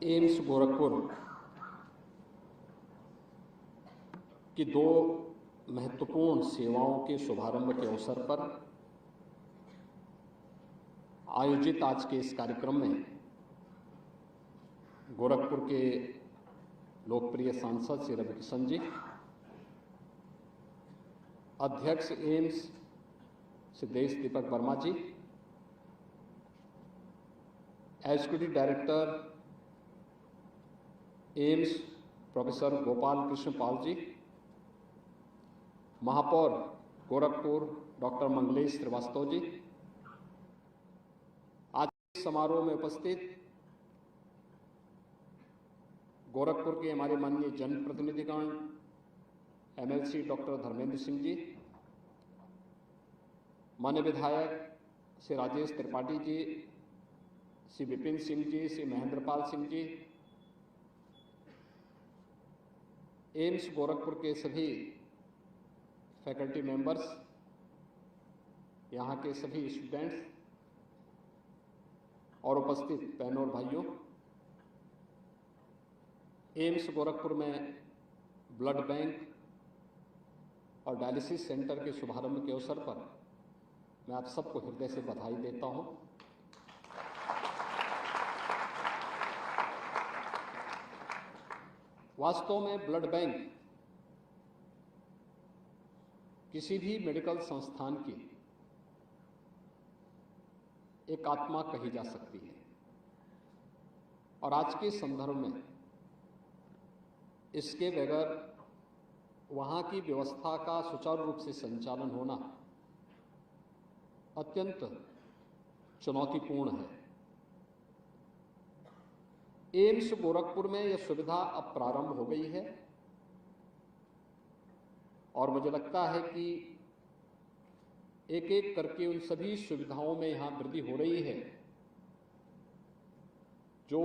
AIIMS Gorakhpur की दो महत्वपूर्ण सेवाओं के शुभारंभ के अवसर पर आयोजित आज के इस कार्यक्रम में गोरखपुर के लोकप्रिय सांसद श्री रविकिशन जी, अध्यक्ष AIIMS Shri Desh Deepak Verma ji, executive director AIIMS professor Gopal Krishna Pal ji, महापौर गोरखपुर डॉक्टर मंगलेश श्रीवास्तव जी, आज इस समारोह में उपस्थित गोरखपुर के हमारे माननीय जनप्रतिनिधिगण एमएलसी डॉक्टर धर्मेंद्र सिंह जी, माननीय विधायक श्री राजेश त्रिपाठी जी, श्री विपिन सिंह जी, श्री महेंद्रपाल सिंह जी, एम्स गोरखपुर के सभी फैकल्टी मेंबर्स, यहाँ के सभी स्टूडेंट्स और उपस्थित बहनों और भाइयों, एम्स गोरखपुर में ब्लड बैंक और डायलिसिस सेंटर के शुभारंभ के अवसर पर मैं आप सबको हृदय से बधाई देता हूं। वास्तव में ब्लड बैंक किसी भी मेडिकल संस्थान की एक आत्मा कही जा सकती है और आज के संदर्भ में इसके बगैर वहाँ की व्यवस्था का सुचारू रूप से संचालन होना अत्यंत चुनौतीपूर्ण है। एम्स गोरखपुर में यह सुविधा अब प्रारंभ हो गई है और मुझे लगता है कि एक एक करके उन सभी सुविधाओं में यहाँ वृद्धि हो रही है जो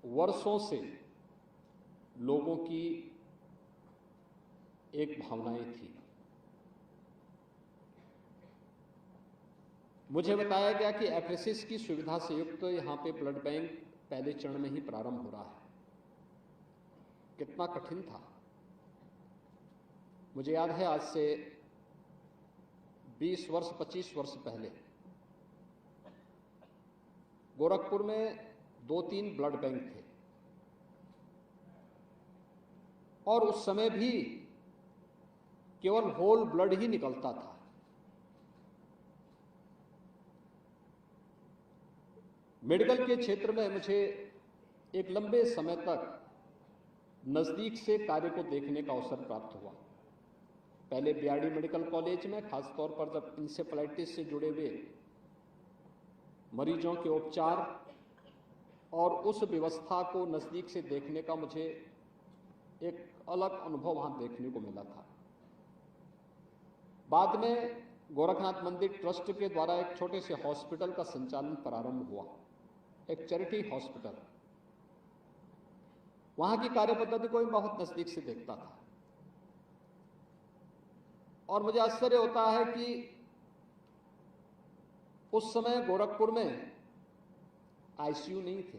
वर्षों से लोगों की एक भावनाएं थी। मुझे बताया गया कि एफरेसिस की सुविधा से युक्त यहाँ पे ब्लड बैंक पहले चरण में ही प्रारंभ हो रहा है। कितना कठिन था। मुझे याद है आज से 20 वर्ष 25 वर्ष पहले गोरखपुर में 2-3 ब्लड बैंक थे और उस समय भी केवल होल ब्लड ही निकलता था। मेडिकल के क्षेत्र में मुझे एक लंबे समय तक नज़दीक से कार्य को देखने का अवसर प्राप्त हुआ। पहले बीआरडी मेडिकल कॉलेज में, खासतौर पर जब इंसेफेलाइटिस से जुड़े हुए मरीजों के उपचार और उस व्यवस्था को नज़दीक से देखने का मुझे एक अलग अनुभव वहाँ देखने को मिला था। बाद में गोरखनाथ मंदिर ट्रस्ट के द्वारा एक छोटे से हॉस्पिटल का संचालन प्रारंभ हुआ, एक चैरिटी हॉस्पिटल। वहां की कार्य पद्धति को भी बहुत नजदीक से देखता था और मुझे आश्चर्य होता है कि उस समय गोरखपुर में आईसीयू नहीं थे,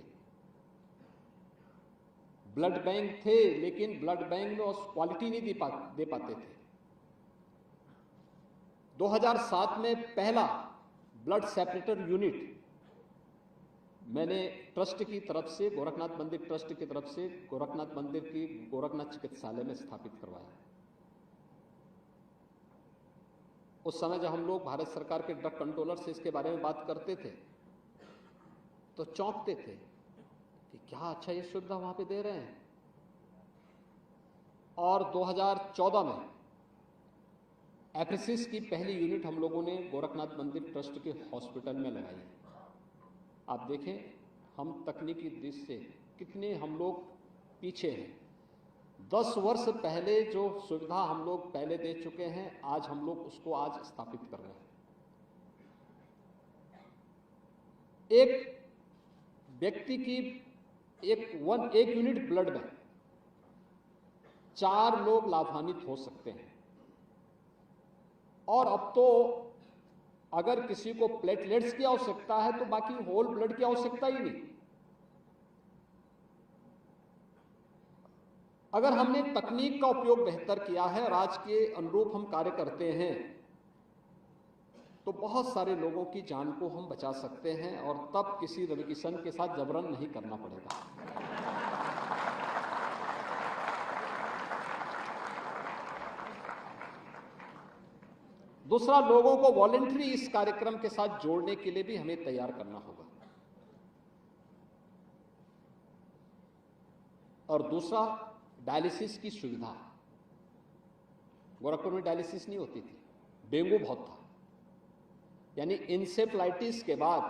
ब्लड बैंक थे, लेकिन ब्लड बैंक में उस क्वालिटी नहीं दे पाते थे। 2007 में पहला ब्लड सेपरेटर यूनिट मैंने ट्रस्ट की तरफ से, गोरखनाथ मंदिर ट्रस्ट की तरफ से गोरखनाथ मंदिर की गोरखनाथ चिकित्सालय में स्थापित करवाया। उस समय जब हम लोग भारत सरकार के ड्रग कंट्रोलर से इसके बारे में बात करते थे तो चौंकते थे कि क्या अच्छा ये सुविधा वहां पे दे रहे हैं। और 2014 में एफरेसिस की पहली यूनिट हम लोगों ने गोरखनाथ मंदिर ट्रस्ट के हॉस्पिटल में लगाई। आप देखें हम तकनीकी दृष्टि से कितने हम लोग पीछे हैं। 10 वर्ष पहले जो सुविधा हम लोग पहले दे चुके हैं, आज हम लोग उसको आज स्थापित कर रहे हैं। एक व्यक्ति की एक यूनिट ब्लड में 4 लोग लाभान्वित हो सकते हैं और अब तो अगर किसी को प्लेटलेट्स की आवश्यकता है तो बाकी होल ब्लड की आवश्यकता ही नहीं। अगर हमने तकनीक का उपयोग बेहतर किया है और आज के अनुरूप हम कार्य करते हैं तो बहुत सारे लोगों की जान को हम बचा सकते हैं और तब किसी रवि किशन के साथ जबरन नहीं करना पड़ेगा। दूसरा, लोगों को वॉलंटरी इस कार्यक्रम के साथ जोड़ने के लिए भी हमें तैयार करना होगा। और दूसरा, डायलिसिस की सुविधा। गोरखपुर में डायलिसिस नहीं होती थी, डेंगू बहुत था, यानी इंसेफ्लाइटिस के बाद,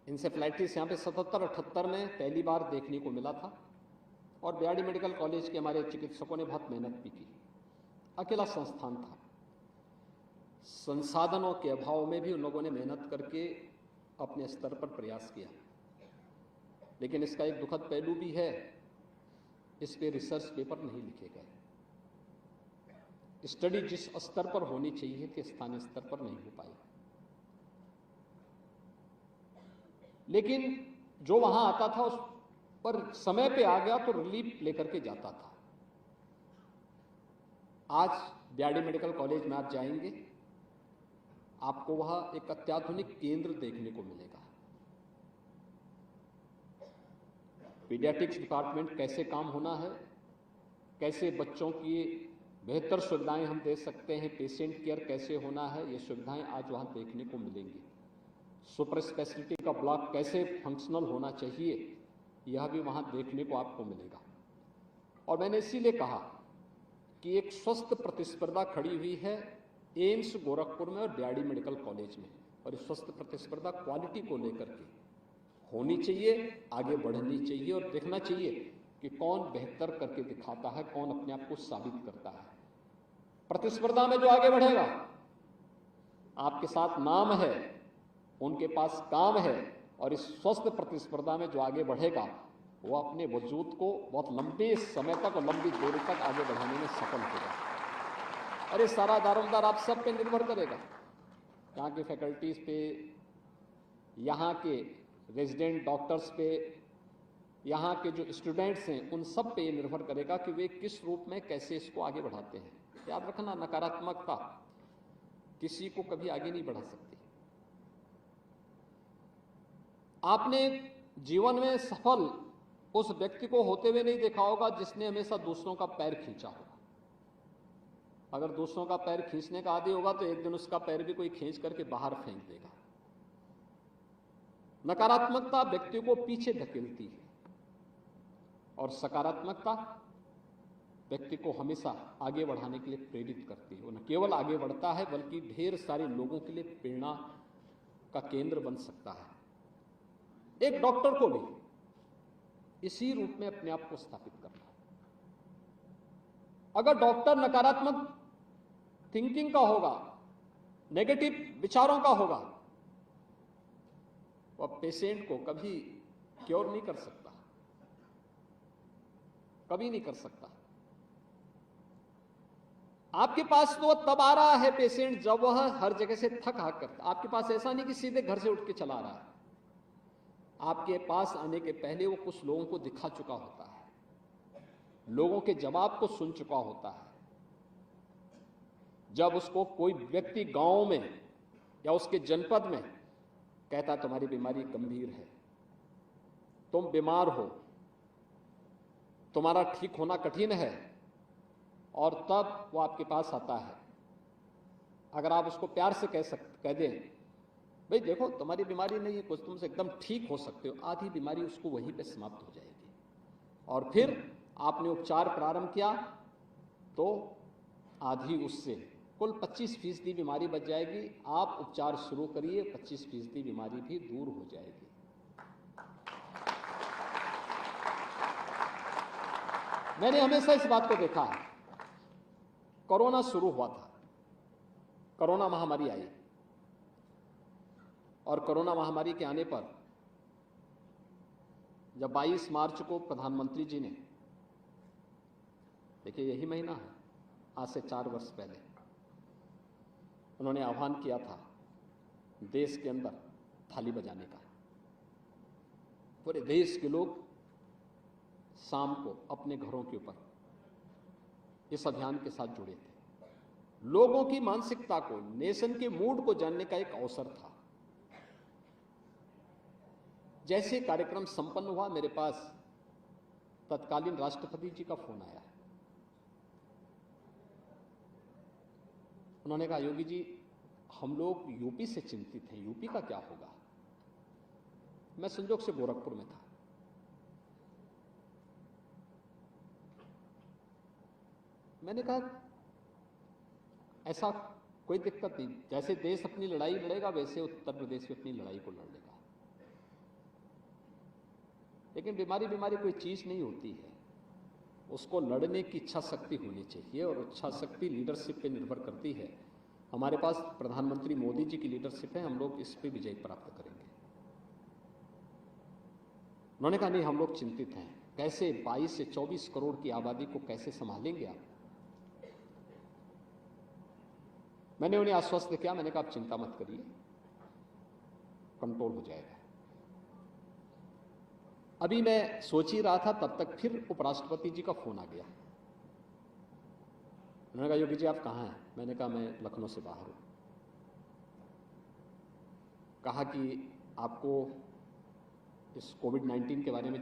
इंसेफ्लाइटिस यहां पे 77-78 में पहली बार देखने को मिला था और बीआरडी मेडिकल कॉलेज के हमारे चिकित्सकों ने बहुत मेहनत भी की। अकेला संस्थान था, संसाधनों के अभाव में भी उन लोगों ने मेहनत करके अपने स्तर पर प्रयास किया। लेकिन इसका एक दुखद पहलू भी है, इस पे रिसर्च पेपर नहीं लिखे गए। स्टडी जिस स्तर पर होनी चाहिए थी स्थानीय स्तर पर नहीं हो पाई। लेकिन जो वहां आता था उस पर समय पे आ गया तो रिलीफ लेकर के जाता था। आज बीआरडी मेडिकल कॉलेज में आप जाएंगे, आपको वहां एक अत्याधुनिक केंद्र देखने को मिलेगा। पीडियाट्रिक्स डिपार्टमेंट कैसे काम होना है, कैसे बच्चों की बेहतर सुविधाएं हम दे सकते हैं, पेशेंट केयर कैसे होना है, ये सुविधाएं आज वहां देखने को मिलेंगी। सुपर स्पेशलिटी का ब्लॉक कैसे फंक्शनल होना चाहिए, यह भी वहां देखने को आपको मिलेगा। और मैंने इसीलिए कहा कि एक स्वस्थ प्रतिस्पर्धा खड़ी हुई है एम्स गोरखपुर में और बीआरडी मेडिकल कॉलेज में, और इस स्वस्थ प्रतिस्पर्धा क्वालिटी को लेकर के होनी चाहिए, आगे बढ़नी चाहिए और देखना चाहिए कि कौन बेहतर करके दिखाता है, कौन अपने आप को साबित करता है। प्रतिस्पर्धा में जो आगे बढ़ेगा, आपके साथ नाम है, उनके पास काम है, और इस स्वस्थ प्रतिस्पर्धा में जो आगे बढ़ेगा वो अपने वजूद को बहुत लंबे समय तक और लंबी दूरी तक आगे बढ़ाने में सफल होगा। और ये सारा दारोमदार आप सब पे निर्भर करेगा, यहाँ की फैकल्टीज पे, यहाँ के रेजिडेंट डॉक्टर्स पे, यहाँ के जो स्टूडेंट्स हैं उन सब पे ये निर्भर करेगा कि वे किस रूप में कैसे इसको आगे बढ़ाते हैं। याद रखना, नकारात्मकता किसी को कभी आगे नहीं बढ़ा सकती। आपने जीवन में सफल उस व्यक्ति को होते हुए नहीं देखा होगा जिसने हमेशा दूसरों का पैर खींचा होगा। अगर दूसरों का पैर खींचने का आदी होगा तो एक दिन उसका पैर भी कोई खींच करके बाहर फेंक देगा। नकारात्मकता व्यक्ति को पीछे धकेलती है और सकारात्मकता व्यक्ति को हमेशा आगे बढ़ाने के लिए प्रेरित करती है। वो न केवल आगे बढ़ता है बल्कि ढेर सारे लोगों के लिए प्रेरणा का केंद्र बन सकता है। एक डॉक्टर को भी इसी रूप में अपने आप को स्थापित करना है। अगर डॉक्टर नकारात्मक थिंकिंग का होगा, नेगेटिव विचारों का होगा, वह पेशेंट को कभी क्योर नहीं कर सकता, कभी नहीं कर सकता। आपके पास तो तब आ रहा है पेशेंट जब वह हर जगह से थक हाक करता। आपके पास ऐसा नहीं कि सीधे घर से उठ के चला रहा है। आपके पास आने के पहले वो कुछ लोगों को दिखा चुका होता है, लोगों के जवाब को सुन चुका होता है। जब उसको कोई व्यक्ति गांव में या उसके जनपद में कहता तुम्हारी बीमारी गंभीर है, तुम बीमार हो, तुम्हारा ठीक होना कठिन है, और तब वो आपके पास आता है। अगर आप उसको प्यार से कह दें भाई देखो तुम्हारी बीमारी नहीं है कुछ, तुमसे एकदम ठीक हो सकते हो, आधी बीमारी उसको वहीं पे समाप्त हो जाएगी। और फिर आपने उपचार प्रारंभ किया तो आधी उससे कुल 25% बीमारी बच जाएगी। आप उपचार शुरू करिए, 25% बीमारी भी दूर हो जाएगी। मैंने हमेशा इस बात को देखा है। कोरोना शुरू हुआ था, कोरोना महामारी आई, और कोरोना महामारी के आने पर जब 22 मार्च को प्रधानमंत्री जी ने, देखिए यही महीना है, आज से 4 वर्ष पहले उन्होंने आह्वान किया था देश के अंदर थाली बजाने का। पूरे देश के लोग शाम को अपने घरों के ऊपर इस अभियान के साथ जुड़े थे। लोगों की मानसिकता को, नेशन के मूड को जानने का एक अवसर था। जैसे कार्यक्रम संपन्न हुआ, मेरे पास तत्कालीन राष्ट्रपति जी का फोन आया। उन्होंने कहा, योगी जी, हम लोग यूपी से चिंतित हैं, यूपी का क्या होगा। मैं संजोग से गोरखपुर में था। मैंने कहा, ऐसा कोई दिक्कत नहीं, जैसे देश अपनी लड़ाई लड़ेगा वैसे उत्तर प्रदेश भी अपनी लड़ाई को लड़ लेगा। लेकिन बीमारी कोई चीज नहीं होती है, उसको लड़ने की इच्छा शक्ति होनी चाहिए, और इच्छा शक्ति लीडरशिप पे निर्भर करती है। हमारे पास प्रधानमंत्री मोदी जी की लीडरशिप है, हम लोग इस पे विजय प्राप्त करेंगे। उन्होंने कहा, नहीं, हम लोग चिंतित हैं, कैसे 22 से 24 करोड़ की आबादी को कैसे संभालेंगे आप। मैंने उन्हें आश्वस्त किया, मैंने कहा, आप चिंता मत करिए, कंट्रोल हो जाएगा। अभी मैं सोच ही रहा था, तब तक फिर उपराष्ट्रपति जी का फोन आ गया। उन्होंने कहा, योगी जी आप कहाँ हैं। मैंने कहा, मैं लखनऊ से बाहर हूं। कहा कि आपको इस कोविड-19 के बारे में